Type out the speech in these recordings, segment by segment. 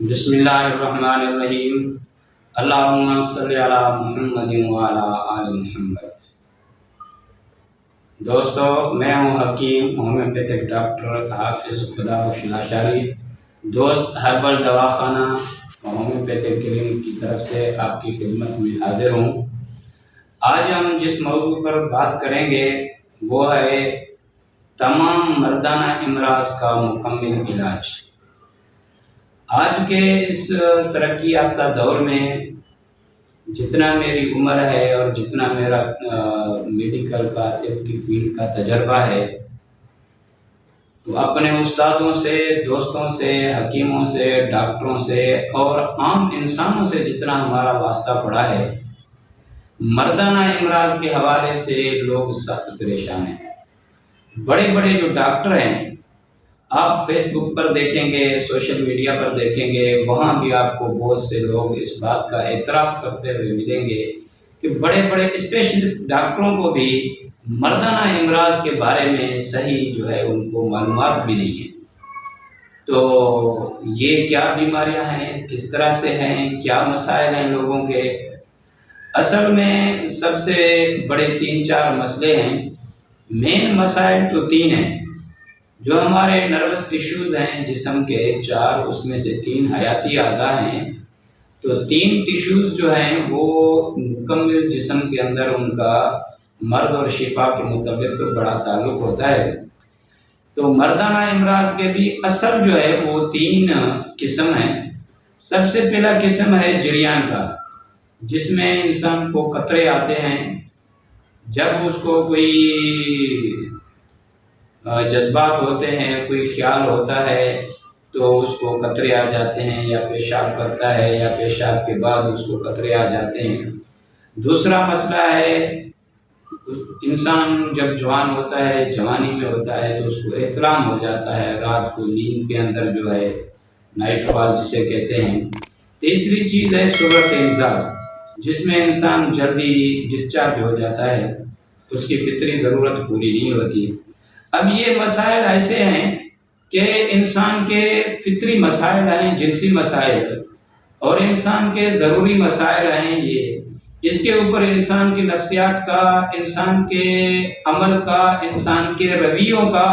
بسم اللہ الرحمن الرحیم۔ اللہم صلی علی محمد وعلی آل محمد۔ دوستو، میں ہوں حکیم ہومیوپیتھک ڈاکٹر حافظ خدابخش لاشاری، دوست ہربل دواخانہ ہومیوپیتھک کلینک کی طرف سے آپ کی خدمت میں حاضر ہوں۔ آج ہم جس موضوع پر بات کریں گے وہ ہے تمام مردانہ امراض کا مکمل علاج۔ آج کے اس ترقی یافتہ دور میں جتنا میری عمر ہے اور جتنا میرا میڈیکل کا طب کی فیلڈ کا تجربہ ہے، تو اپنے استادوں سے، دوستوں سے، حکیموں سے، ڈاکٹروں سے اور عام انسانوں سے جتنا ہمارا واسطہ پڑا ہے، مردانہ امراض کے حوالے سے لوگ سخت پریشان ہیں۔ بڑے بڑے جو ڈاکٹر ہیں، آپ فیس بک پر دیکھیں گے، سوشل میڈیا پر دیکھیں گے، وہاں بھی آپ کو بہت سے لوگ اس بات کا اعتراف کرتے ہوئے ملیں گے کہ بڑے بڑے اسپیشلسٹ ڈاکٹروں کو بھی مردانہ امراض کے بارے میں صحیح جو ہے ان کو معلومات بھی نہیں ہے۔ تو یہ کیا بیماریاں ہیں، کس طرح سے ہیں، کیا مسائل ہیں لوگوں کے؟ اصل میں سب سے بڑے 3-4 مسئلے ہیں۔ مین مسائل تو 3 ہیں۔ جو ہمارے نروس ٹیشوز ہیں جسم کے 4، اس میں سے 3 حیاتی اعضاء ہیں، تو 3 ٹیشوز جو ہیں وہ مکمل جسم کے اندر ان کا مرض اور شفا کے متعلق بڑا تعلق ہوتا ہے۔ تو مردانہ امراض کے بھی اصل جو ہے وہ 3 قسم ہیں۔ سب سے پہلا قسم ہے جریان کا، جس میں انسان کو قطرے آتے ہیں۔ جب اس کو کوئی جذبات ہوتے ہیں، کوئی خیال ہوتا ہے تو اس کو قطرے آ جاتے ہیں، یا پیشاب کرتا ہے یا پیشاب کے بعد اس کو قطرے آ جاتے ہیں۔ دوسرا مسئلہ ہے انسان جب جوان ہوتا ہے، جوانی میں ہوتا ہے، تو اس کو احتلام ہو جاتا ہے، رات کو نیند کے اندر جو ہے نائٹ فال جسے کہتے ہیں۔ تیسری چیز ہے صورت انزال، جس میں انسان جلدی ڈسچارج ہو جاتا ہے، اس کی فطری ضرورت پوری نہیں ہوتی۔ اب یہ مسائل ایسے ہیں کہ انسان کے فطری مسائل ہیں، جنسی مسائل اور انسان کے ضروری مسائل ہیں۔ یہ اس کے اوپر انسان کی نفسیات کا، انسان کے عمل کا، انسان کے رویوں کا،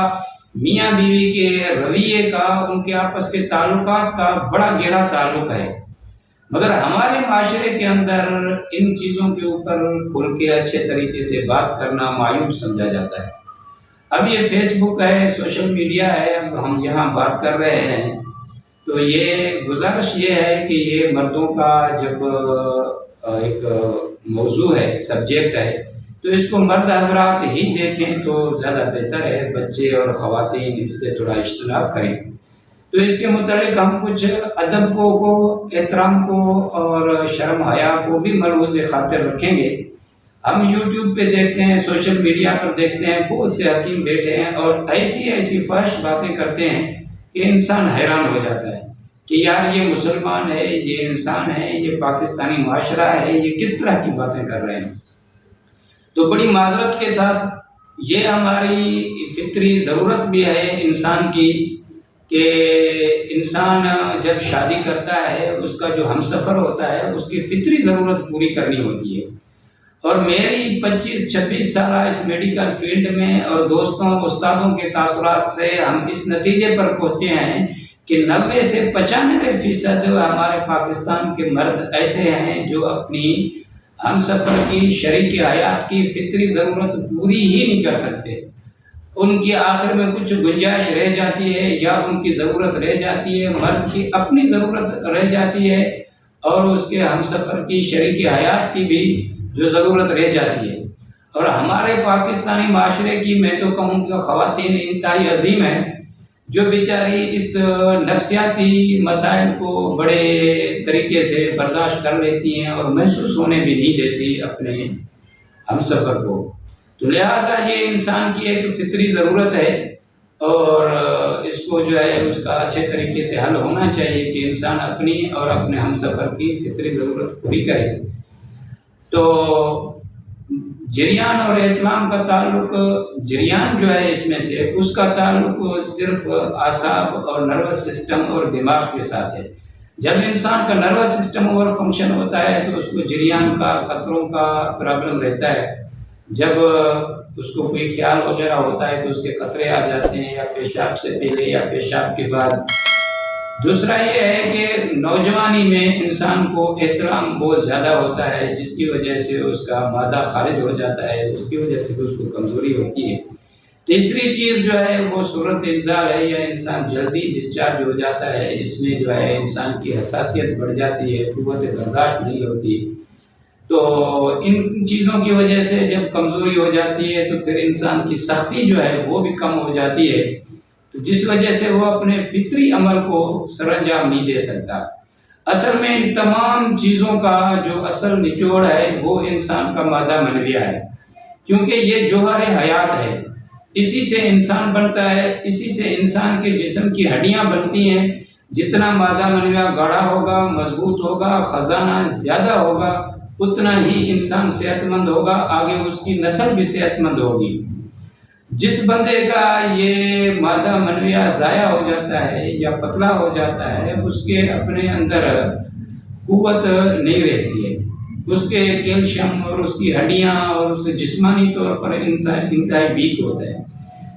میاں بیوی کے رویے کا، ان کے آپس کے تعلقات کا بڑا گہرا تعلق ہے۔ مگر ہمارے معاشرے کے اندر ان چیزوں کے اوپر کھل کے اچھے طریقے سے بات کرنا معیوب سمجھا جاتا ہے۔ اب یہ فیس بک ہے، سوشل میڈیا ہے، اب ہم یہاں بات کر رہے ہیں، تو یہ گزارش یہ ہے کہ یہ مردوں کا جب ایک موضوع ہے، سبجیکٹ ہے، تو اس کو مرد حضرات ہی دیکھیں تو زیادہ بہتر ہے۔ بچے اور خواتین اس سے تھوڑا اجتناب کریں۔ تو اس کے متعلق ہم کچھ ادب کو، احترام کو اور شرم حیا کو بھی ملحوظ خاطر رکھیں گے۔ ہم یوٹیوب پہ دیکھتے ہیں، سوشل میڈیا پر دیکھتے ہیں، بہت سے حکیم بیٹھے ہیں اور ایسی فحش باتیں کرتے ہیں کہ انسان حیران ہو جاتا ہے کہ یار یہ مسلمان ہے، یہ انسان ہے، یہ پاکستانی معاشرہ ہے، یہ کس طرح کی باتیں کر رہے ہیں۔ تو بڑی معذرت کے ساتھ یہ ہماری فطری ضرورت بھی ہے انسان کی کہ انسان جب شادی کرتا ہے، اس کا جو ہمسفر ہوتا ہے، اس کی فطری ضرورت پوری کرنی ہوتی ہے۔ اور میری 25-26 سالہ اس میڈیکل فیلڈ میں اور دوستوں اور استادوں کے تاثرات سے ہم اس نتیجے پر پہنچے ہیں کہ 90 سے 95% ہمارے پاکستان کے مرد ایسے ہیں جو اپنی ہم سفر کی، شریک حیات کی فطری ضرورت پوری ہی نہیں کر سکتے۔ ان کی آخر میں کچھ گنجائش رہ جاتی ہے یا ان کی ضرورت رہ جاتی ہے، مرد کی اپنی ضرورت رہ جاتی ہے اور اس کے ہم سفر کی، شریک حیات کی بھی جو ضرورت رہ جاتی ہے۔ اور ہمارے پاکستانی معاشرے کی میں تو کہوں کہ خواتین انتہائی عظیم ہیں، جو بیچاری اس نفسیاتی مسائل کو بڑے طریقے سے برداشت کر لیتی ہیں اور محسوس ہونے بھی نہیں دیتی اپنے ہم سفر کو۔ تو لہٰذا یہ انسان کی ایک فطری ضرورت ہے اور اس کو جو ہے اس کا اچھے طریقے سے حل ہونا چاہیے کہ انسان اپنی اور اپنے ہم سفر کی فطری ضرورت پوری کرے۔ تو جریان اور احتلام کا تعلق، جریان جو ہے اس میں سے اس کا تعلق صرف اعصاب اور نروس سسٹم اور دماغ کے ساتھ ہے۔ جب انسان کا نروس سسٹم اوور فنکشن ہوتا ہے تو اس کو جریان کا قطروں کا پرابلم رہتا ہے. جب اس کو کوئی خیال وغیرہ ہوتا ہے تو اس کے قطرے آ جاتے ہیں، یا پیشاب سے پہلے یا پیشاب کے بعد. دوسرا یہ ہے کہ نوجوانی میں انسان کو احترام بہت زیادہ ہوتا ہے، جس کی وجہ سے اس کا مادہ خارج ہو جاتا ہے، اس کی وجہ سے بھی اس کو کمزوری ہوتی ہے. تیسری چیز جو ہے وہ صورت انزال ہے، یا انسان جلدی ڈسچارج ہو جاتا ہے. اس میں جو ہے انسان کی حساسیت بڑھ جاتی ہے، قوت برداشت نہیں ہوتی. تو ان چیزوں کی وجہ سے جب کمزوری ہو جاتی ہے تو پھر انسان کی سختی جو ہے وہ بھی کم ہو جاتی ہے، تو جس وجہ سے وہ اپنے فطری عمل کو سر انجام نہیں دے سکتا. اصل میں ان تمام چیزوں کا جو اصل نچوڑ ہے وہ انسان کا مادہ منویہ ہے، کیونکہ یہ جوہر حیات ہے. اسی سے انسان بنتا ہے، اسی سے انسان کے جسم کی ہڈیاں بنتی ہیں. جتنا مادہ منویہ گاڑھا ہوگا، مضبوط ہوگا، خزانہ زیادہ ہوگا، اتنا ہی انسان صحت مند ہوگا، آگے اس کی نسل بھی صحت مند ہوگی. جس بندے کا یہ مادہ منویہ ضائع ہو جاتا ہے یا پتلا ہو جاتا ہے، اس کے اپنے اندر قوت نہیں رہتی ہے. اس کے کیلشیم اور اس کی ہڈیاں اور اس جسمانی طور پر انسان انتہائی ویک ہوتا ہے.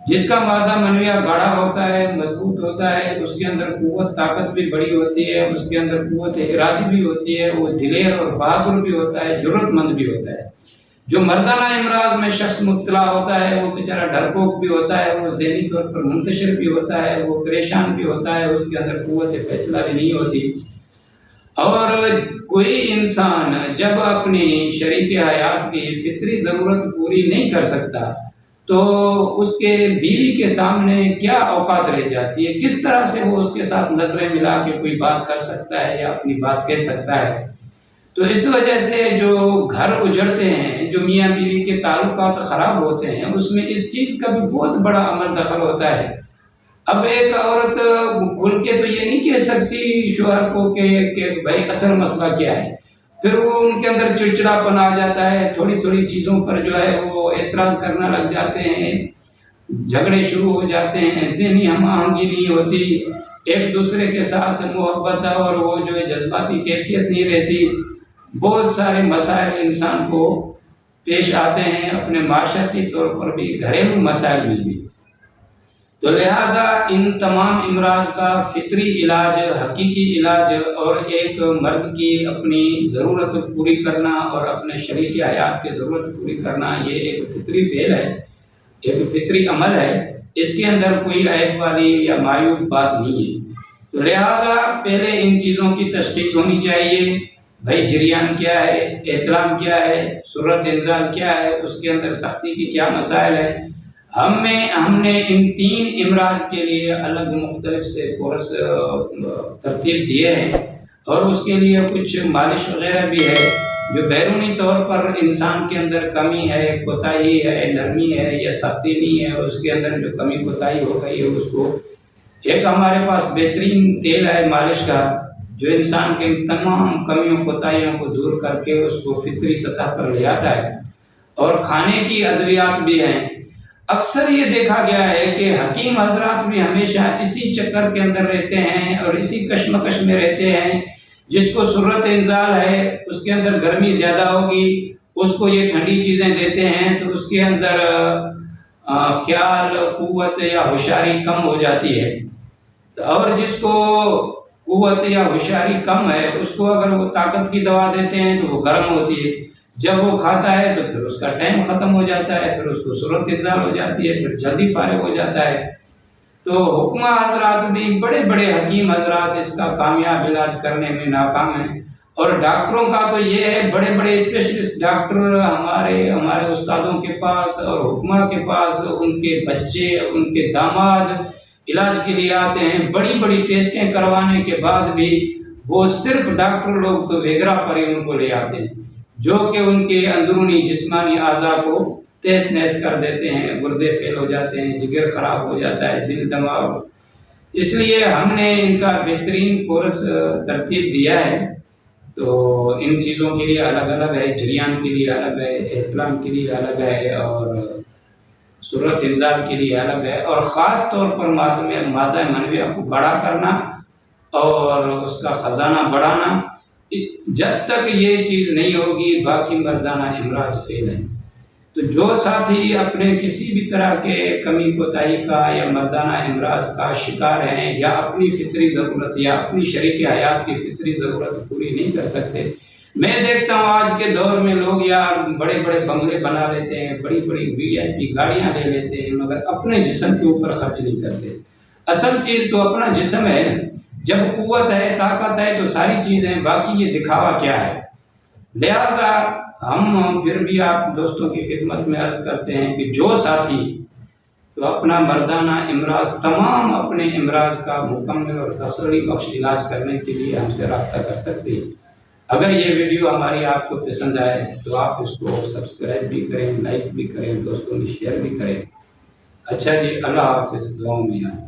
جس کا مادہ منویہ گاڑھا ہوتا ہے، مضبوط ہوتا ہے، اس کے اندر قوت طاقت بھی بڑی ہوتی ہے، اس کے اندر قوت ارادی بھی ہوتی ہے، وہ دلیر اور بہادر بھی ہوتا ہے، جرأت مند بھی ہوتا ہے. جو مردانہ امراض میں شخص مبتلا ہوتا ہے وہ بیچارہ ڈرپوک بھی ہوتا ہے، وہ ذہنی طور پر منتشر بھی ہوتا ہے، وہ پریشان بھی ہوتا ہے، اس کے اندر قوت فیصلہ بھی نہیں ہوتی. اور کوئی انسان جب اپنی شریک حیات کی فطری ضرورت پوری نہیں کر سکتا تو اس کے بیوی کے سامنے کیا اوقات رہ جاتی ہے، کس طرح سے وہ اس کے ساتھ نظریں ملا کے کوئی بات کر سکتا ہے یا اپنی بات کہہ سکتا ہے. تو اس وجہ سے جو گھر اجڑتے ہیں، جو میاں بیوی کے تعلقات خراب ہوتے ہیں، اس میں اس چیز کا بھی بہت بڑا عمل دخل ہوتا ہے. اب ایک عورت کھل کے تو یہ نہیں کہہ سکتی شوہر کو کہ بھائی اصل مسئلہ کیا ہے. پھر وہ ان کے اندر چڑچڑاپن آ جاتا ہے، تھوڑی تھوڑی چیزوں پر جو ہے وہ اعتراض کرنا لگ جاتے ہیں، جھگڑے شروع ہو جاتے ہیں، ذہنی ہم آہنگی نہیں ہوتی، ایک دوسرے کے ساتھ محبت اور وہ جو ہے جذباتی کیفیت نہیں رہتی. بہت سارے مسائل انسان کو پیش آتے ہیں، اپنے معاشرتی طور پر بھی، گھریلو مسائل میں بھی. تو لہٰذا ان تمام امراض کا فطری علاج، حقیقی علاج اور ایک مرد کی اپنی ضرورت پوری کرنا اور اپنے شریک حیات کی ضرورت پوری کرنا، یہ ایک فطری فعل ہے، ایک فطری عمل ہے. اس کے اندر کوئی عیب والی یا معیوب بات نہیں ہے. تو لہٰذا پہلے ان چیزوں کی تشخیص ہونی چاہیے. بھائی جریان کیا ہے، احترام کیا ہے، صورت انزال کیا ہے، اس کے اندر سختی کی کیا مسائل ہیں. ہم نے ان 3 امراض کے لیے الگ مختلف سے کورس ترتیب دیے ہیں، اور اس کے لیے کچھ مالش وغیرہ بھی ہے جو بیرونی طور پر انسان کے اندر کمی ہے، کوتاہی ہے، نرمی ہے یا سختی نہیں ہے، اس کے اندر جو کمی کوتاہی ہو گئی ہے اس کو ایک ہمارے پاس بہترین تیل ہے مالش کا، جو انسان کے تمام کمیوں کوتاہیوں کو دور کر کے اس کو فطری سطح پر لے آتا ہے. اور کھانے کی ادویات بھی ہیں. اکثر یہ دیکھا گیا ہے کہ حکیم حضرات بھی ہمیشہ اسی چکر کے اندر رہتے ہیں اور اسی کشمکش میں رہتے ہیں. جس کو صورت انزال ہے اس کے اندر گرمی زیادہ ہوگی، اس کو یہ ٹھنڈی چیزیں دیتے ہیں تو اس کے اندر خیال، قوت یا ہوشیاری کم ہو جاتی ہے. اور جس کو قوت یا ہوشیاری کم ہے اس کو اگر وہ طاقت کی دوا دیتے ہیں تو وہ گرم ہوتی ہے. جب وہ کھاتا ہے تو پھر اس کا ٹائم ختم ہو جاتا ہے، پھر اس کو صورت انزال ہو جاتی ہے، پھر جلدی فارغ ہو جاتا ہے. تو حکمہ حضرات بھی، بڑے بڑے حکیم حضرات اس کا کامیاب علاج کرنے میں ناکام ہیں. اور ڈاکٹروں کا تو یہ ہے، بڑے بڑے اسپیشلسٹ ڈاکٹر ہمارے استادوں کے پاس اور حکمہ کے پاس ان کے بچے، ان کے داماد علاج کے لیے آتے ہیں. بڑی بڑی ٹیسٹیں کروانے کے بعد بھی وہ صرف ڈاکٹر لوگ تو ویگرا پر ہی ان کو لے آتے ہیں، جو کہ ان کے اندرونی جسمانی اعضاء کو تہس نہس کر دیتے ہیں. گردے فیل ہو جاتے ہیں، جگر خراب ہو جاتا ہے، دل دماغ. اس لیے ہم نے ان کا بہترین کورس ترتیب دیا ہے. تو ان چیزوں کے لیے الگ الگ ہے، جریان کے لیے الگ ہے، احتلام کے لیے الگ ہے، اور صورت انزال کے لیے الگ ہے. اور خاص طور پر مادہ منویہ کو گاڑھا کرنا اور اس کا خزانہ بڑھانا، جب تک یہ چیز نہیں ہوگی باقی مردانہ امراض فیل ہیں۔ تو جو ساتھی اپنے کسی بھی طرح کے کمی کوتاہی کا یا مردانہ امراض کا شکار ہیں، یا اپنی فطری ضرورت یا اپنی شریک حیات کی فطری ضرورت پوری نہیں کر سکتے، میں دیکھتا ہوں آج کے دور میں لوگ یار بڑے بڑے بنگلے بنا لیتے ہیں، بڑی بڑی VIP گاڑیاں لے لیتے ہیں، مگر اپنے جسم کے اوپر خرچ نہیں کرتے۔ اصل چیز تو اپنا جسم ہے نا، جب قوت ہے طاقت ہے تو ساری چیزیں، باقی یہ دکھاوا کیا ہے۔ لہٰذا ہم پھر بھی آپ دوستوں کی خدمت میں عرض کرتے ہیں کہ جو ساتھی تو اپنا مردانہ امراض، تمام اپنے امراض کا مکمل اور تسلی بخش علاج کرنے کے لیے ہم سے رابطہ کر سکتے ہیں۔ اگر یہ ویڈیو ہماری آپ کو پسند آئے تو آپ اس کو سبسکرائب بھی کریں، لائک بھی کریں، دوستوں میں شیئر بھی کریں۔ اچھا جی، اللہ حافظ، دعاؤں میں یاد